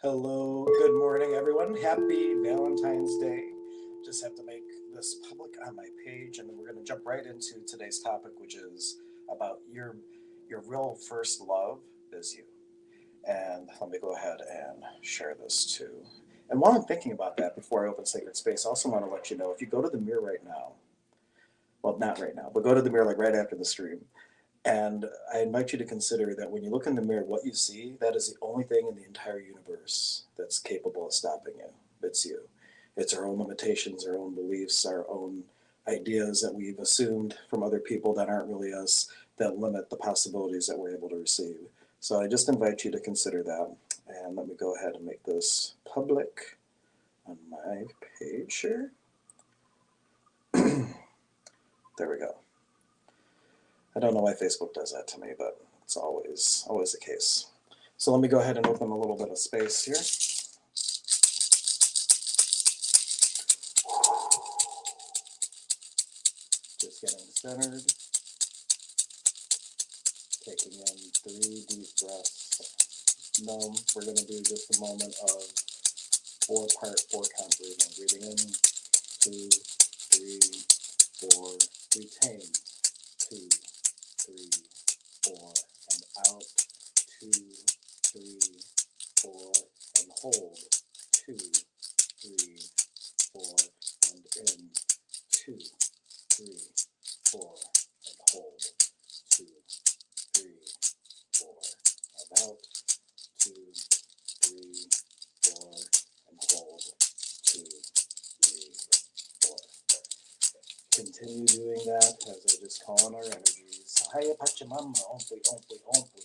Hello, good morning, everyone. Happy Valentine's Day. Just have to make this public on my page, and then we're going to jump right into today's topic, which is about your real first love is you. And let me go ahead and share this too. And while I'm thinking about that, before I open Sacred Space, I also want to let you know if you go to the mirror right now, well, not right now, but go to the mirror like right after the stream, and I invite you to consider that when you look in the mirror, what you see, that is the only thing in the entire universe that's capable of stopping you. It's you. It's our own limitations, our own beliefs, our own ideas that we've assumed from other people that aren't really us that limit the possibilities that we're able to receive. So I just invite you to consider that. And let me go ahead and make this public on my page here. There we go. I don't know why Facebook does that to me, but it's always the case. So let me go ahead and open a little bit of space here. Just getting centered. Taking in 3 deep breaths. No, we're going to do just a moment of 4 count breathing. Breathing in, 2, 3, 4. Retain, 2, 3, 4, and out, 2, 3, 4, and hold, 2, 3, 4, and in, 2, 3, 4, and hold, 2, 3, 4, and out, 2, 3, 4, and hold, 2, 3, 4. Continue doing that as I just call on our energies. Haya Pachamama, ompli, ompli, ompli.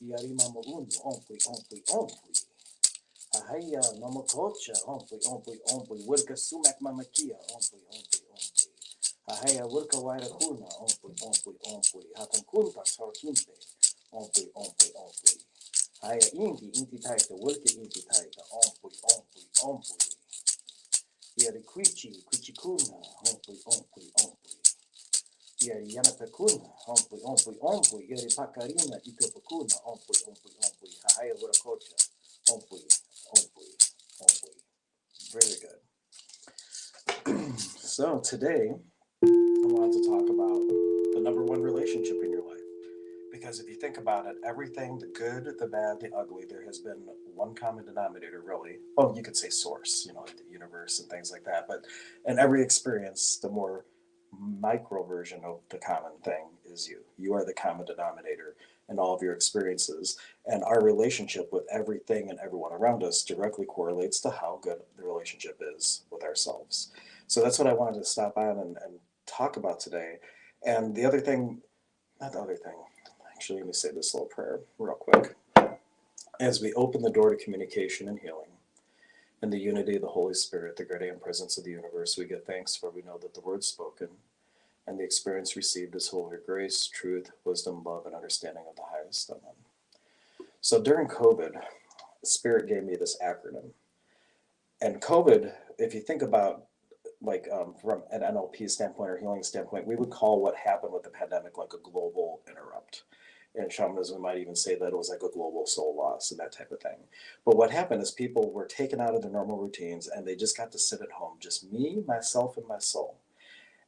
Yari mama unu, ompli, ompli, ompli. Ahaya namakocha, ompli, ompli, ompli. Wurka sumak mamakia, ompli, ompli, ompli. Ahaya wurka waira huna, ompli, ompli, ompli. Hatan kuntas harkinte, ompli, ompli, ompli. Haya inti taita, wurka inti taita, ompli, ompli, ompli. Yari quichikuna, ompli, ompli, ompli. Yari yanapekuna, ompli, ompli, ompli. Yari pakarina, itopakuna, ompli, ompli, ompli. Hahaya wurakocha, ompli, ompli, ompli. Very good. So today, I wanted to talk about the number one relationship in your life. Because if you think about it, everything, the good, the bad, the ugly, there has been one common denominator, really. Well, you could say source, like the universe and things like that. But in every experience, the more micro version of the common thing is you. You are the common denominator in all of your experiences. And our relationship with everything and everyone around us directly correlates to how good the relationship is with ourselves. So that's what I wanted to stop on and talk about today. And the other thing, not the other thing, actually, let me say this little prayer real quick. As we open the door to communication and healing, in the unity of the Holy Spirit, the great I am presence of the universe, we give thanks for we know that the word spoken and the experience received is wholly grace, truth, wisdom, love, and understanding of the highest. Amen. So during COVID, Spirit gave me this acronym. And COVID, if you think about from an NLP standpoint or healing standpoint, we would call what happened with the pandemic like a global interrupt. In shamanism, we might even say that it was like a global soul loss and that type of thing. But what happened is people were taken out of their normal routines and they just got to sit at home, just me, myself, and my soul.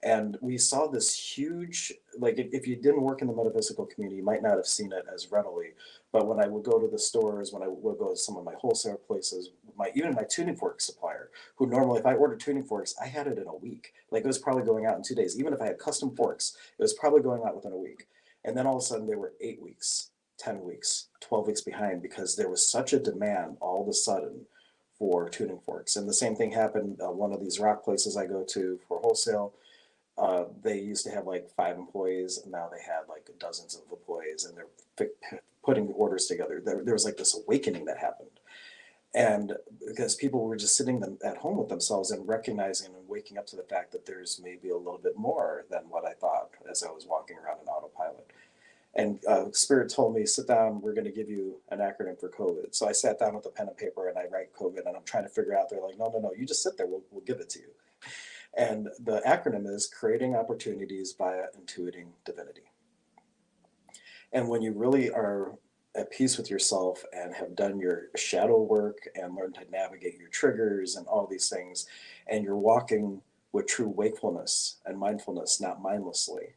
And we saw this huge, like if you didn't work in the metaphysical community, you might not have seen it as readily. But when I would go to the stores, when I would go to some of my wholesale places, even my tuning fork supplier, who normally, if I ordered tuning forks, I had it in a week. Like it was probably going out in 2 days. Even if I had custom forks, it was probably going out within a week. And then all of a sudden they were 8 weeks, 10 weeks, 12 weeks behind because there was such a demand all of a sudden for tuning forks. And the same thing happened. One of these rock places I go to for wholesale, they used to have like 5 employees, and now they had like dozens of employees, and they're putting orders together. There was like this awakening that happened. And because people were just sitting them at home with themselves and recognizing and waking up to the fact that there's maybe a little bit more than what I thought as I was walking around in autopilot. And Spirit told me, sit down, we're going to give you an acronym for COVID. So I sat down with a pen and paper and I write COVID, and I'm trying to figure out, they're like, no, you just sit there, we'll give it to you. And the acronym is creating opportunities via intuiting divinity. And when you really are at peace with yourself and have done your shadow work and learned to navigate your triggers and all these things, and you're walking with true wakefulness and mindfulness, not mindlessly,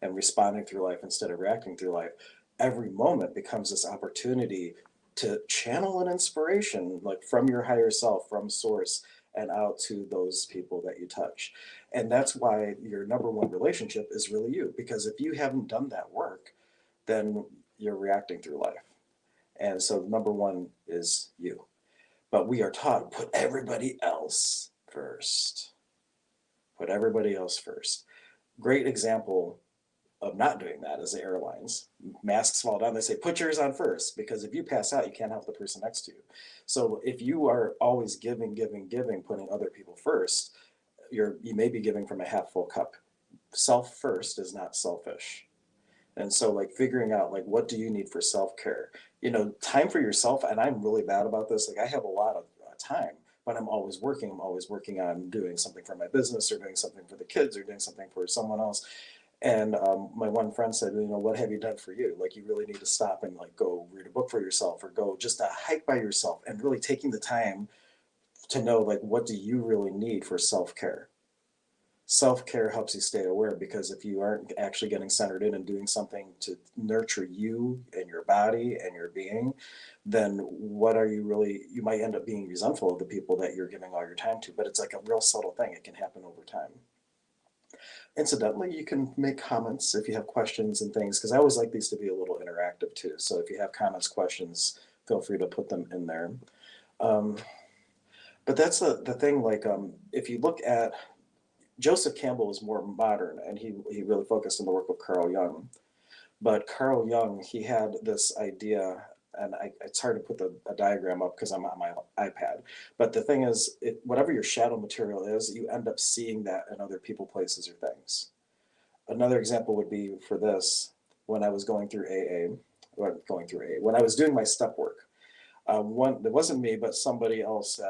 and responding through life instead of reacting through life, every moment becomes this opportunity to channel an inspiration like from your higher self, from source, and out to those people that you touch. And that's why your number one relationship is really you, because if you haven't done that work, then you're reacting through life. And so number one is you. But we are taught put everybody else first. Put everybody else first. Great example of not doing that is the airlines. Masks fall down, they say, put yours on first, because if you pass out, you can't help the person next to you. So if you are always giving, giving, giving, putting other people first, you may be giving from a half full cup. Self first is not selfish. And so like figuring out like what do you need for self-care, time for yourself. And I'm really bad about this. Like I have a lot of time, but I'm always working on doing something for my business or doing something for the kids or doing something for someone else. And my one friend said, what have you done for you? Like you really need to stop and like go read a book for yourself or go just a hike by yourself, and really taking the time to know like what do you really need for self-care. Self-care helps you stay aware, because if you aren't actually getting centered in and doing something to nurture you and your body and your being, then what are you really, you might end up being resentful of the people that you're giving all your time to. But it's like a real subtle thing. It can happen over time. Incidentally, you can make comments if you have questions and things, because I always like these to be a little interactive too. So if you have comments, questions, feel free to put them in there. But that's the thing, like if you look at Joseph Campbell is more modern, and he really focused on the work of Carl Jung. But Carl Jung, he had this idea, and it's hard to put a diagram up because I'm on my iPad. But the thing is, whatever your shadow material is, you end up seeing that in other people, places, or things. Another example would be for this, when I was going through when I was doing my step work. It wasn't me, but somebody else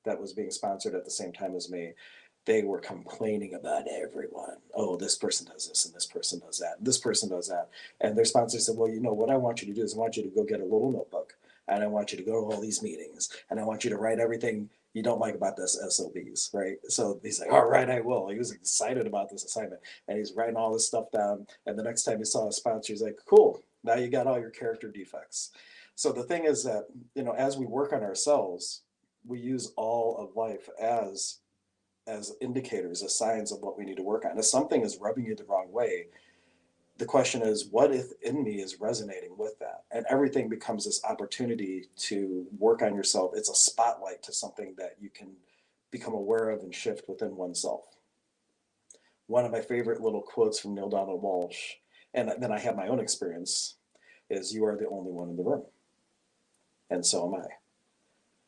that was being sponsored at the same time as me. They were complaining about everyone. Oh, this person does this and this person does that. And this person does that. And their sponsor said, well, what I want you to do is I want you to go get a little notebook, and I want you to go to all these meetings, and I want you to write everything you don't like about this SOBs, right? So he's like, all right, I will. He was excited about this assignment, and he's writing all this stuff down. And the next time he saw a sponsor, he's like, cool, now you got all your character defects. So the thing is that, as we work on ourselves, we use all of life as indicators, as signs of what we need to work on. If something is rubbing you the wrong way, the question is, what if in me is resonating with that? And everything becomes this opportunity to work on yourself. It's a spotlight to something that you can become aware of and shift within oneself. One of my favorite little quotes from Neil Donald Walsh, and then I have my own experience, is you are the only one in the room. And so am I.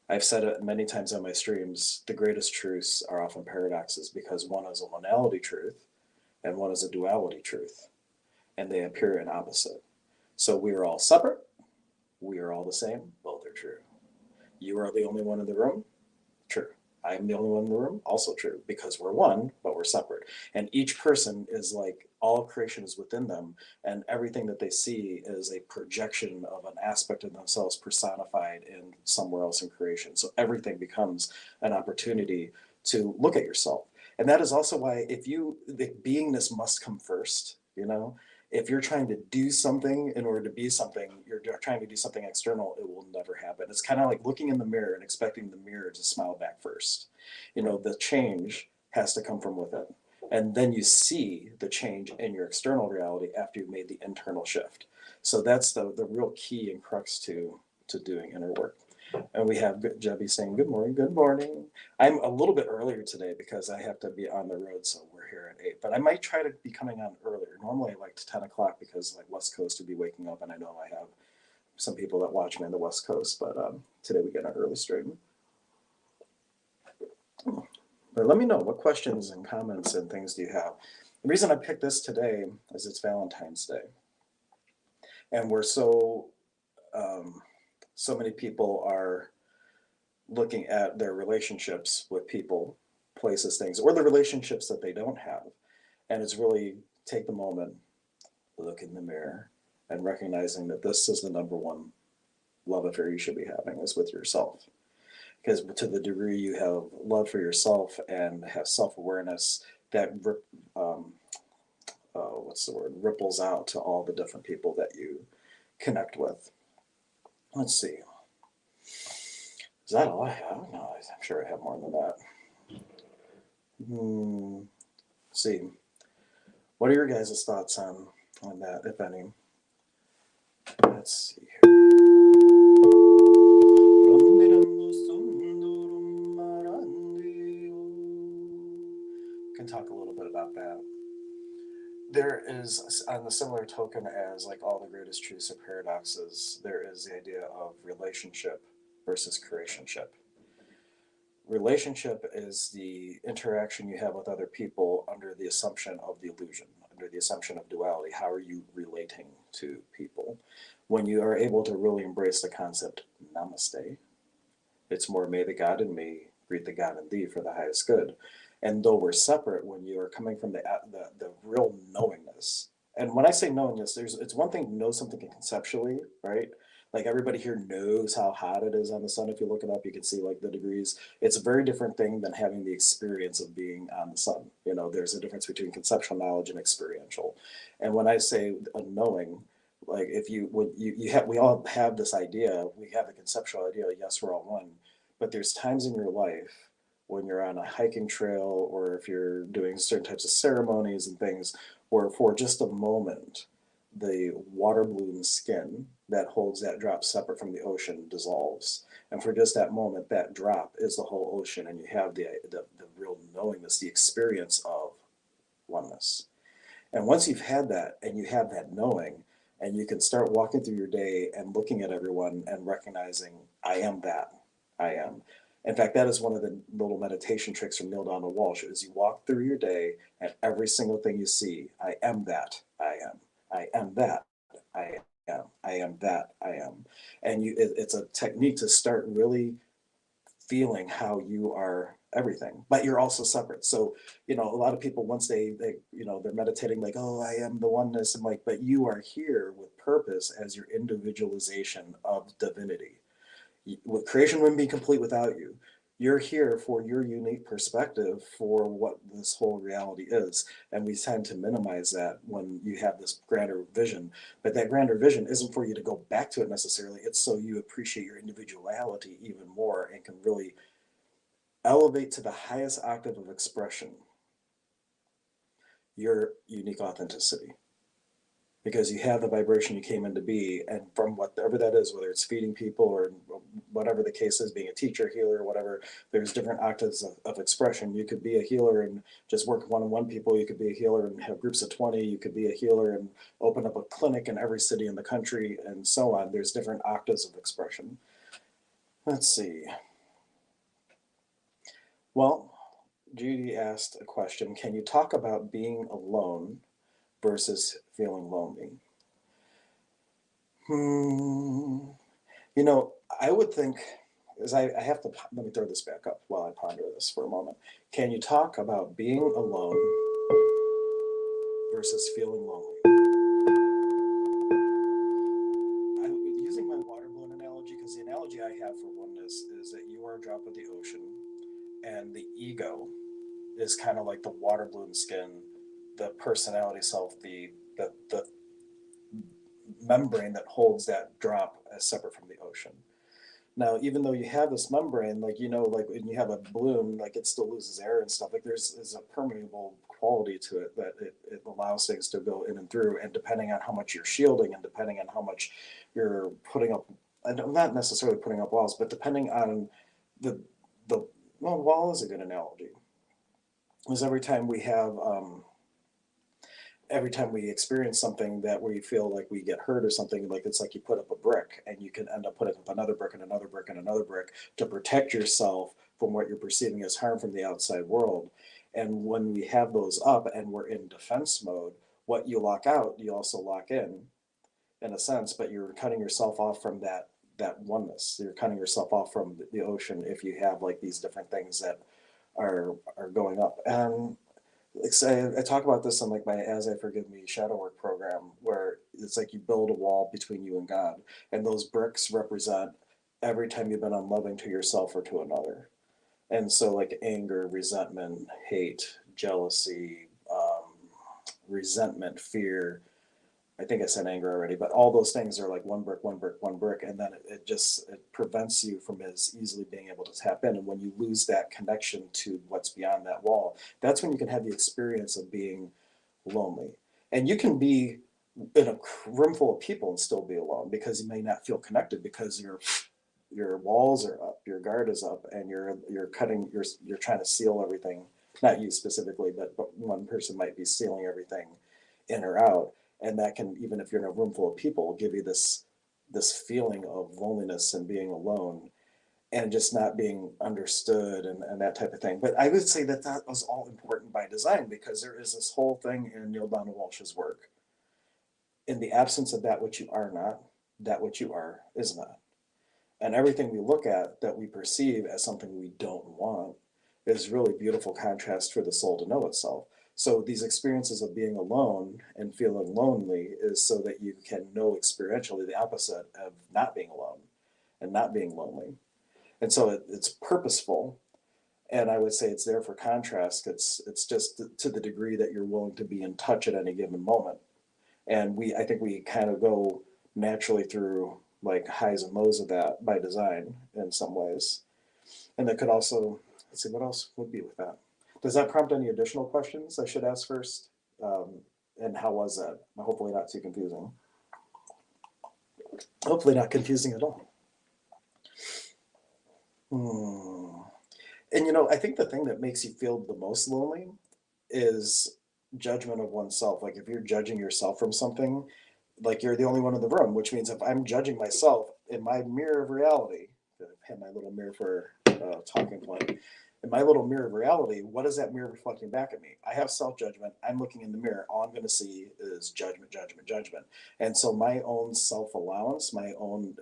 I've said it many times on my streams, the greatest truths are often paradoxes, because one is a monality truth and one is a duality truth, and they appear in opposite. So we are all separate, we are all the same, both are true. You are the only one in the room, true. I am the only one in the room, also true, because we're one, but we're separate. And each person is like, all of creation is within them, and everything that they see is a projection of an aspect of themselves personified in somewhere else in creation. So everything becomes an opportunity to look at yourself. And that is also why the beingness must come first, If you're trying to do something in order to be something, you're trying to do something external, it will never happen. It's kind of like looking in the mirror and expecting the mirror to smile back first. The change has to come from within. And then you see the change in your external reality after you've made the internal shift. So that's the real key and crux to doing inner work. And we have Jebby saying, good morning, good morning. I'm a little bit earlier today because I have to be on the road, so we're here at 8. But I might try to be coming on earlier. Normally I like to 10 o'clock because like West Coast would be waking up, and I know I have some people that watch me on the West Coast, but today we get an early stream. But let me know, what questions and comments and things do you have? The reason I picked this today is it's Valentine's Day. And we're so many people are looking at their relationships with people, places, things, or the relationships that they don't have. And it's really take the moment, look in the mirror, and recognizing that this is the number one love affair you should be having is with yourself. Because to the degree you have love for yourself and have self-awareness, that what's the word, ripples out to all the different people that you connect with. Let's see. Is that all I have? No, I'm sure I have more than that. Let's see. What are your guys' thoughts on that, if any? Let's see here. Can talk a little bit about that. There is, on the similar token as like all the greatest truths or paradoxes, there is the idea of relationship versus creationship. Relationship is the interaction you have with other people under the assumption of the illusion, under the assumption of duality. How are you relating to people? When you are able to really embrace the concept namaste, it's more may the God in me greet the God in thee for the highest good. And though we're separate, when you are coming from the real knowingness, and when I say knowingness, it's one thing to know something conceptually, right? Like everybody here knows how hot it is on the sun. If you look it up, you can see like the degrees. It's a very different thing than having the experience of being on the sun. You know, there's a difference between conceptual knowledge and experiential. And when I say a knowing, like if you when you have we all have this idea, we have the conceptual idea, yes, we're all one. But there's times in your life when you're on a hiking trail or if you're doing certain types of ceremonies and things where for just a moment the water balloon skin that holds that drop separate from the ocean dissolves, and for just that moment that drop is the whole ocean, and you have the real knowingness, the experience of oneness. And once you've had that and you have that knowing, and you can start walking through your day and looking at everyone and recognizing, I am that. I am. In fact, that is one of the little meditation tricks from Neil Donald Walsh is you walk through your day and every single thing you see, I am that. I am. I am that. I am. I am that. I am. And it's a technique to start really feeling how you are everything, but you're also separate. So, you know, a lot of people, once they, you know, they're meditating like, oh, I am the oneness. And like, but you are here with purpose as your individualization of divinity. Creation wouldn't be complete without you. You're here for your unique perspective for what this whole reality is. And we tend to minimize that when you have this grander vision. But that grander vision isn't for you to go back to it necessarily. It's so you appreciate your individuality even more and can really elevate to the highest octave of expression your unique authenticity. Because you have the vibration you came into be, and from whatever that is, whether it's feeding people or whatever the case is, being a teacher, healer, or whatever, there's different octaves of expression. You could be a healer and just work one-on-one people. You could be a healer and have groups of 20. You could be a healer and open up a clinic in every city in the country, and so on. There's different octaves of expression. Let's see. Well, Judy asked a question. Can you talk about being alone versus feeling lonely? You know, I would think, as I have to, let me throw this back up while I ponder this for a moment. Can you talk about being alone versus feeling lonely? I'm using my water balloon analogy because the analogy I have for oneness is that you are a drop of the ocean and the ego is kind of like the water balloon skin, the personality self, the membrane that holds that drop as separate from the ocean. Now, even though you have this membrane, like, you know, like when you have a balloon, like it still loses air and stuff, like there's a permeable quality to it that it allows things to go in and through. And depending on how much you're shielding and depending on how much you're putting up, and I'm not necessarily putting up walls, but depending on the well, wall is a good analogy. Because every time we experience something that we feel like we get hurt or something, like it's like you put up a brick and you can end up putting up another brick and another brick and another brick to protect yourself from what you're perceiving as harm from the outside world. And when we have those up and we're in defense mode, what you lock out, you also lock in a sense, but you're cutting yourself off from that oneness. You're cutting yourself off from the ocean if you have like these different things that are going up. And like say I talk about this in like my As I Forgive Me shadow work program, where it's like you build a wall between you and God, and those bricks represent every time you've been unloving to yourself or to another. And so, like anger, resentment, hate, jealousy, resentment, fear. I think I said anger already, but all those things are like one brick, one brick, one brick, and then it just it prevents you from as easily being able to tap in. And when you lose that connection to what's beyond that wall, that's when you can have the experience of being lonely. And you can be in a room full of people and still be alone because you may not feel connected because your walls are up, your guard is up, and you're cutting you're trying to seal everything. Not you specifically, but one person might be sealing everything in or out, and that can, even if you're in a room full of people, give you this feeling of loneliness and being alone and just not being understood and that type of thing. But I would say that that was all important by design because there is this whole thing in Neil Donald Walsh's work. In the absence of that which you are not, that which you are is not. And everything we look at that we perceive as something we don't want is really beautiful contrast for the soul to know itself. So these experiences of being alone and feeling lonely is so that you can know experientially the opposite of not being alone and not being lonely. And so it's purposeful, and I would say it's there for contrast. It's just to the degree that you're willing to be in touch at any given moment. And I think we kind of go naturally through like highs and lows of that by design in some ways. And that could also, let's see, what else would be with that? Does that prompt any additional questions I should ask first? And how was that? Hopefully not too confusing. Hopefully not confusing at all. Hmm. And I think the thing that makes you feel the most lonely is judgment of oneself. Like if you're judging yourself from something, like you're the only one in the room, which means if I'm judging myself in my mirror of reality, I have my little mirror for talking point. In my little mirror of reality, what is that mirror reflecting back at me? I have self judgment. I'm looking in the mirror. All I'm going to see is judgment, judgment, judgment. And so my own self allowance, my own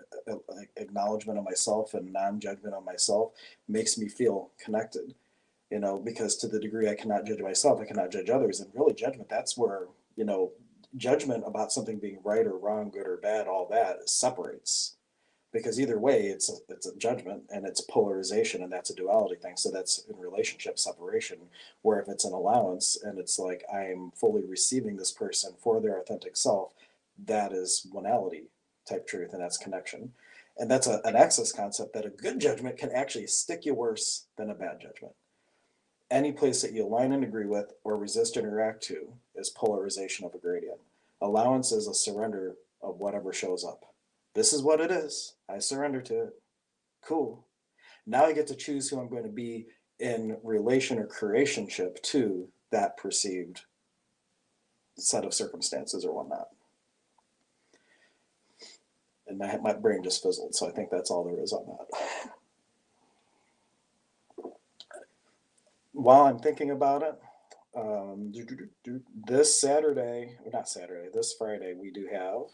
acknowledgement of myself and non judgment of myself makes me feel connected. Because to the degree I cannot judge myself, I cannot judge others. And really, judgment, that's where, judgment about something being right or wrong, good or bad, all that separates. Because either way, it's a judgment and it's polarization, and that's a duality thing. So that's in relationship separation, where if it's an allowance and it's like I'm fully receiving this person for their authentic self, that is onality type truth, and that's connection. And that's an access concept that a good judgment can actually stick you worse than a bad judgment. Any place that you align and agree with or resist and react to is polarization of a gradient. Allowance is a surrender of whatever shows up. This is what it is. I surrender to it. Cool. Now I get to choose who I'm going to be in relation or creationship to that perceived set of circumstances or whatnot. And my brain just fizzled, so I think that's all there is on that. While I'm thinking about it, this Saturday, or not Saturday, this Friday, we do have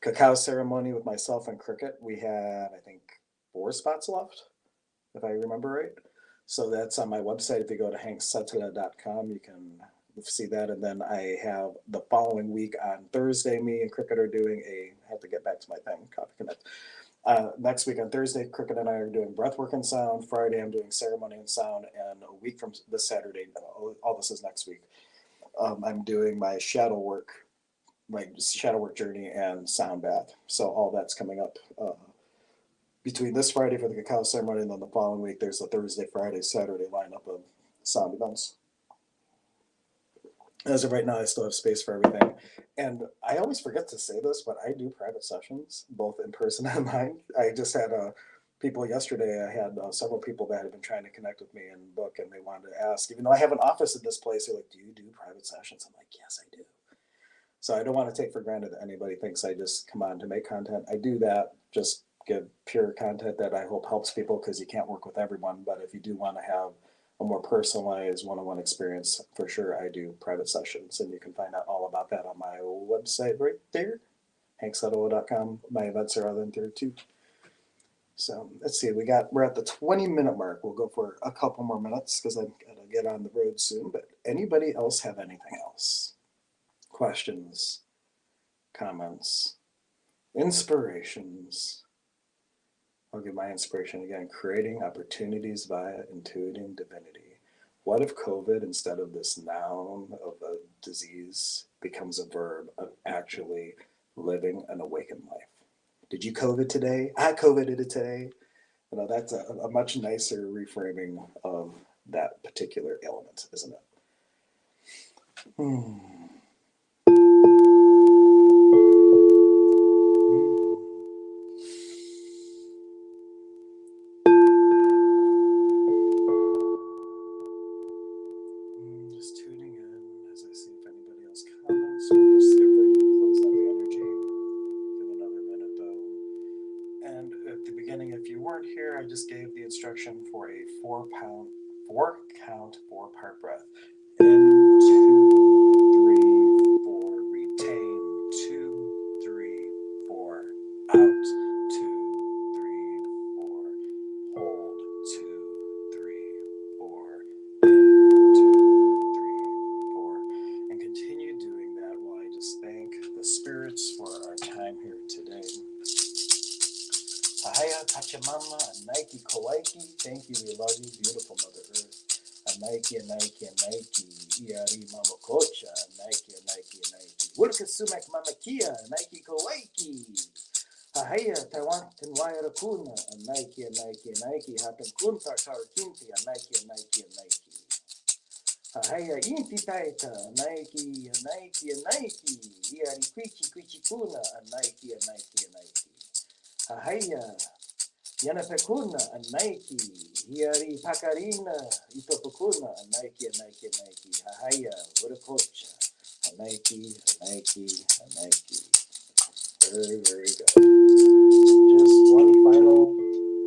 cacao ceremony with myself and Cricket. We have, I think, 4 spots left, if I remember right. So that's on my website. If you go to hanksetela.com, you can see that. And then I have the following week on Thursday, me and Cricket are doing I have to get back to my thing, Coffee Conect. Next week on Thursday, Cricket and I are doing breathwork and sound. Friday, I'm doing ceremony and sound. And a week from this Saturday, all this is next week, I'm doing my shadow work journey and sound bath. So all that's coming up between this Friday for the cacao ceremony, and then the following week there's a Thursday, Friday, Saturday lineup of sound events. As of right now, I still have space for everything. And I always forget to say this, but I do private sessions, both in person and online. I just had people yesterday, I had several people that had been trying to connect with me and book, and they wanted to ask, even though I have an office at this place, they're like, do you do private sessions? I'm like, yes, I do. So I don't want to take for granted that anybody thinks I just come on to make content. I do that, just give pure content that I hope helps people, because you can't work with everyone. But if you do want to have a more personalized one-on-one experience, for sure I do private sessions, and you can find out all about that on my website right there, hanksetela.com. My events are on there too. So let's see, we're at the 20-minute mark. We'll go for a couple more minutes because I'm gonna get on the road soon. But anybody else have anything else? Questions, comments, inspirations. I'll give my inspiration again. Creating opportunities via intuiting divinity. What if COVID, instead of this noun of a disease, becomes a verb of actually living an awakened life? Did you COVID today? I COVIDed it today. You know, that's a much nicer reframing of that particular element, isn't it? Just tuning in as I see if anybody else comments. We'll just get ready to close out the energy. Give another minute though. And at the beginning, if you weren't here, I just gave the instruction for a 4-count, 4-part breath. In, 2, 3, 4. Retain. 2, 3, 4. Out. 2, 3, 4. Hold. 2, 3, 4. In. 2, 3, 4. And continue doing that while I just thank the spirits for our time here today. Ahaya, Pachamama, Nike, Kawaii, thank you, we love you, beautiful Mother Earth. Nike, Iari, Mama Kocha, Nike, Wulka Sumak, Mama Kia, Nike, Kawaii. Ahaya, Taiwan, Tenwaya Rakuna, Nike, Happen Kunta, Karakinti, Nike. Ahaya, Inti Taita, Nike, Iari, Quichi Kuna, Nike. Ahaya, Yanapekuna, a Nike, Hiari Pakarina, Itopukuna, a Nike. Ahaya, Wurakocha, a Nike. Very, very good. Just one final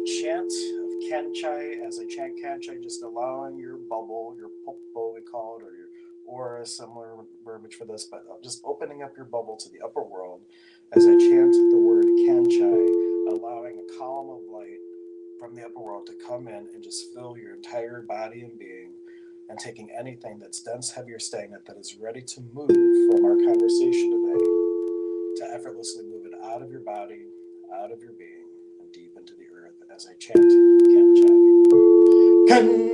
chant of Kanchai. As I chant Kanchai, just allowing your bubble, your popo we call it, or your aura, similar verbiage for this, but just opening up your bubble to the upper world as I chant the word Kanchai, allowing a column of light from the upper world to come in and just fill your entire body and being, and taking anything that's dense, heavy, or stagnant that is ready to move from our conversation today to effortlessly move it out of your body, out of your being, and deep into the earth as I chant Kanchai. Kanchai.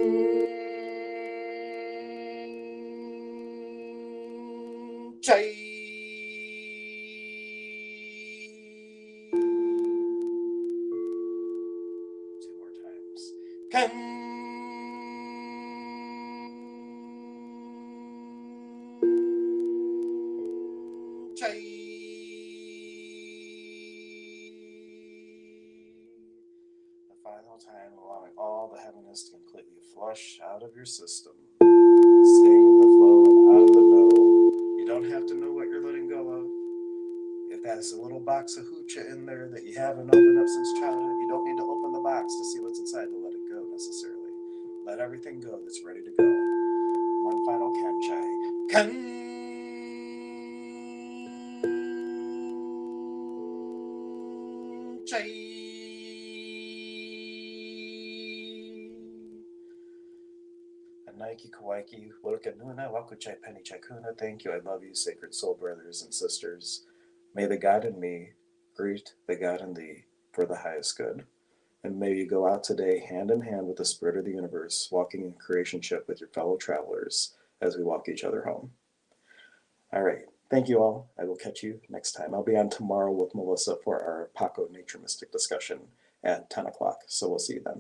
The final time, allowing all the heaviness to completely flush out of your system, staying in the flow and out of the know. You don't have to know what you're letting go of. If that's a little box of hoochah in there that you haven't opened up since childhood, you don't need to open the box to see what's inside to let it go necessarily. Let everything go that's ready to go. One final Kanchai. Kanchai. Nike, Kawaii, Wurakanuna, Wakuchai, Penny Chakuna. Thank you. I love you, sacred soul brothers and sisters. May the God in me greet the God in thee for the highest good. And may you go out today hand in hand with the spirit of the universe, walking in creationship with your fellow travelers as we walk each other home. All right. Thank you all. I will catch you next time. I'll be on tomorrow with Melissa for our Paco Nature Mystic discussion at 10 o'clock. So we'll see you then.